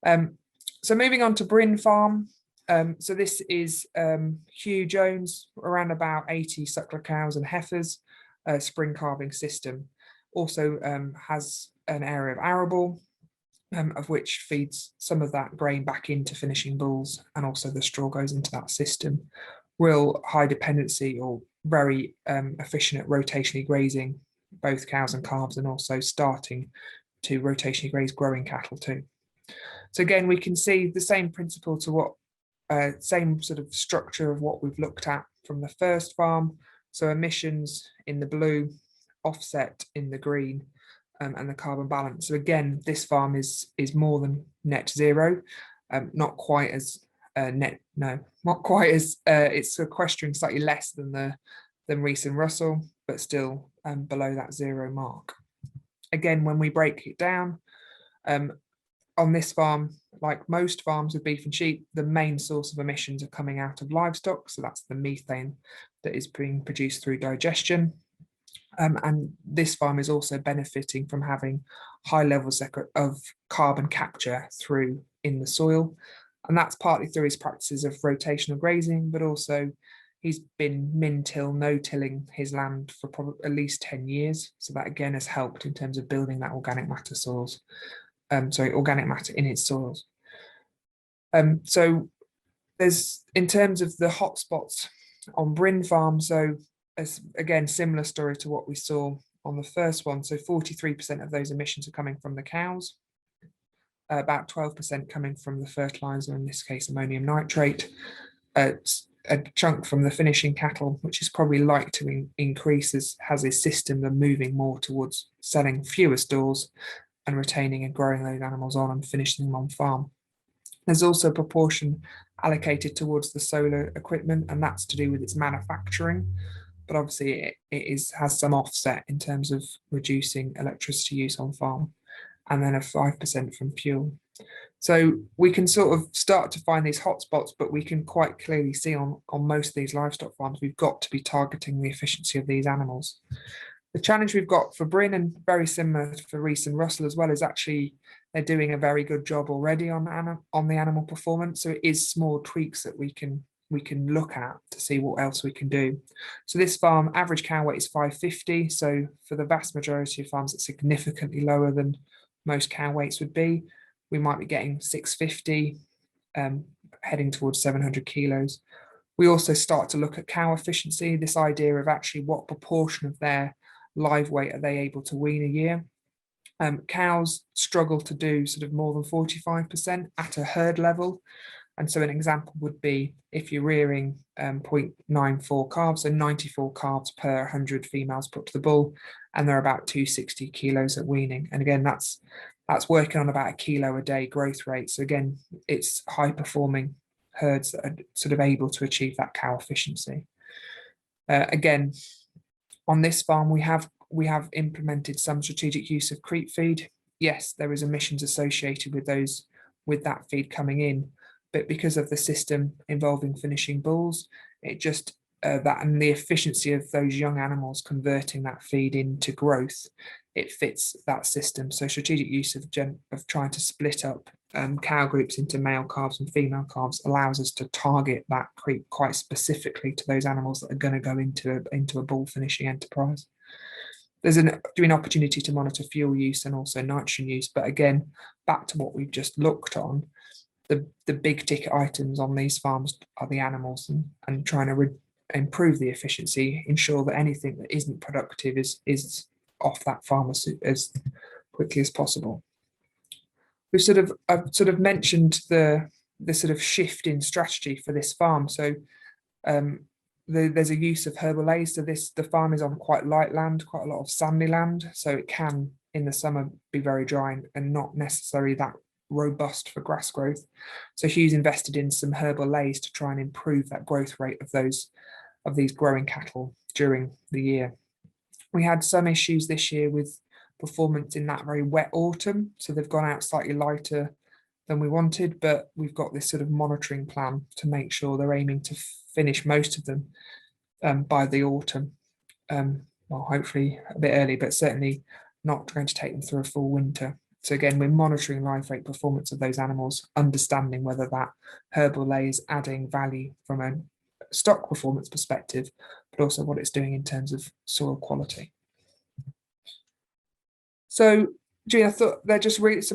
So moving on to Bryn Farm. So this is Hugh Jones, around about 80 suckler cows and heifers, spring calving system. Also has an area of arable, of which feeds some of that grain back into finishing bulls, and also the straw goes into that system. Real high dependency or very efficient at rotationally grazing both cows and calves, and also starting to rotationally graze growing cattle too. So again, we can see the same principle to what same sort of structure of what we've looked at from the first farm. So emissions in the blue, offset in the green, and the carbon balance. So again, this farm is more than net zero, not quite as not quite as it's sequestering slightly less than Reese and Russell, but still below that zero mark. Again, when we break it down, on this farm, like most farms with beef and sheep, the main source of emissions are coming out of livestock. So that's the methane that is being produced through digestion. And this farm is also benefiting from having high levels of carbon capture through in the soil. And that's partly through his practices of rotational grazing, but also he's been min-till, no-tilling his land for probably at least 10 years. So that again has helped in terms of building that organic matter soils. Organic matter in its soils. So there's, in terms of the hotspots on Bryn Farm, so as again, similar story to what we saw on the first one. So 43% of those emissions are coming from the cows, about 12% coming from the fertilizer, in this case, ammonium nitrate, a chunk from the finishing cattle, which is probably like to increase as his system of moving more towards selling fewer stalls and retaining and growing those animals on and finishing them on farm. There's also a proportion allocated towards the solar equipment, and that's to do with its manufacturing. But obviously it has some offset in terms of reducing electricity use on farm, and then a 5% from fuel. So we can sort of start to find these hotspots, but we can quite clearly see on most of these livestock farms, we've got to be targeting the efficiency of these animals. The challenge we've got for Bryn, and very similar for Reese and Russell as well, is actually they're doing a very good job already on the animal performance. So it is small tweaks that we can look at to see what else we can do. So this farm, average cow weight is 550. So for the vast majority of farms, it's significantly lower than most cow weights would be. We might be getting 650, heading towards 700 kilos. We also start to look at cow efficiency, this idea of actually what proportion of their live weight are they able to wean a year. Cows struggle to do sort of more than 45% at a herd level. And so an example would be if you're rearing 0.94 calves, so 94 calves per 100 females put to the bull, and they're about 260 kilos at weaning. And again, that's working on about 1 kilo a day growth rate. So again, it's high performing herds that are sort of able to achieve that cow efficiency. Again, on this farm, we have implemented some strategic use of creep feed. Yes, there is emissions associated with that feed coming in, but because of the system involving finishing bulls, it just that and the efficiency of those young animals converting that feed into growth, it fits that system. So strategic use of trying to split up cow groups into male calves and female calves allows us to target that creep quite specifically to those animals that are going to go into a bull finishing enterprise. There's an opportunity to monitor fuel use and also nitrogen use, but again, back to what we've just looked on, the big ticket items on these farms are the animals, and trying to improve the efficiency, ensure that anything that isn't productive is off that farm as quickly as possible. I've sort of mentioned the sort of shift in strategy for this farm. So there's a use of herbal A's. So the farm is on quite light land, quite a lot of sandy land. So it can in the summer be very dry and not necessarily that robust for grass growth. So Hugh's invested in some herbal A's to try and improve that growth rate of these growing cattle during the year. We had some issues this year with performance in that very wet autumn, so they've gone out slightly lighter than we wanted, but we've got this sort of monitoring plan to make sure they're aiming to finish most of them by the autumn. Well, hopefully a bit early, but certainly not going to take them through a full winter. So again, we're monitoring live weight performance of those animals, understanding whether that herbal lay is adding value from a stock performance perspective, but also what it's doing in terms of soil quality. So, Gene, I thought they're just really some